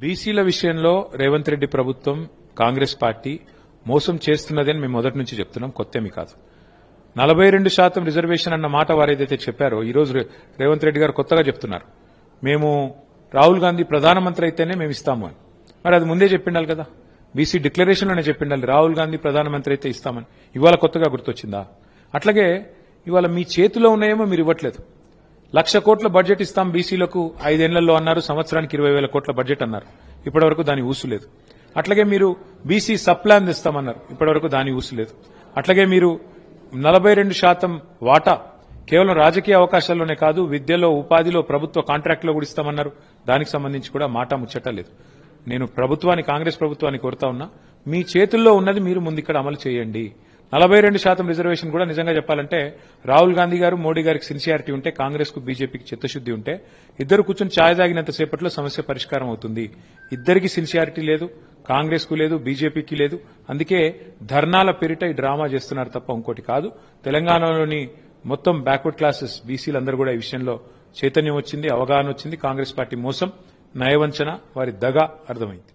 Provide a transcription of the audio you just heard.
బీసీల విషయంలో రేవంత్ రెడ్డి ప్రభుత్వం కాంగ్రెస్ పార్టీ మోసం చేస్తున్నదని మేము మొదటి నుంచి చెప్తున్నాం, కొత్తేమీ కాదు. 42% రిజర్వేషన్ అన్న మాట వారేదైతే చెప్పారో ఈ రోజు రేవంత్ రెడ్డి గారు కొత్తగా చెప్తున్నారు, మేము రాహుల్ గాంధీ ప్రధానమంత్రి అయితేనే మేము ఇస్తాము అని. మరి అది ముందే చెప్పిండాలి కదా, బీసీ డిక్లరేషన్లోనే చెప్పిండాలి రాహుల్ గాంధీ ప్రధానమంత్రి అయితే ఇస్తామని. ఇవాళ కొత్తగా గుర్తొచ్చిందా? అట్లాగే ఇవాళ మీ చేతిలో ఉన్నాయేమో మీరు ఇవ్వట్లేదు. 1,00,000 కోట్ల బడ్జెట్ ఇస్తాం బీసీలకు 5 ఏళ్లలో అన్నారు, సంవత్సరానికి 20,000 కోట్ల బడ్జెట్ అన్నారు, ఇప్పటివరకు దాని ఊసు లేదు. అట్లాగే మీరు బీసీ సబ్ ప్లాన్ ఇస్తామన్నారు, ఇప్పటివరకు దాని ఊసు లేదు. అట్లాగే మీరు 42% వాటా కేవలం రాజకీయ అవకాశాల్లోనే కాదు, విద్యలో, ఉపాధిలో, ప్రభుత్వ కాంట్రాక్టులో కూడా ఇస్తామన్నారు, దానికి సంబంధించి కూడా మాట ముచ్చట లేదు. నేను కాంగ్రెస్ ప్రభుత్వాన్ని కోరుతా ఉన్నా, మీ చేతుల్లో ఉన్నది మీరు ముందిక్కడ అమలు చేయండి. 42% రిజర్వేషన్ కూడా నిజంగా చెప్పాలంటే రాహుల్ గాంధీ గారు, మోడీ గారికి సిన్సియారిటీ ఉంటే, కాంగ్రెస్ కు బీజేపీకి చిత్తశుద్ది ఉంటే ఇద్దరు కూర్చొని ఛాయ్ తాగినంత సేపట్లో సమస్య పరిష్కారం అవుతుంది. ఇద్దరికి సిన్సియారిటీ లేదు, కాంగ్రెస్ కు లేదు, బీజేపీకి లేదు. అందుకే ధర్నాల పేరిట ఈ డ్రామా చేస్తున్నారు తప్ప ఇంకోటి కాదు. తెలంగాణలోని మొత్తం బ్యాక్వర్డ్ క్లాసెస్ బీసీలందరూ కూడా ఈ విషయంలో చైతన్యం వచ్చింది, అవగాహన వచ్చింది. కాంగ్రెస్ పార్టీ మోసం, నయవంచన, వారి దగ అర్థమైంది.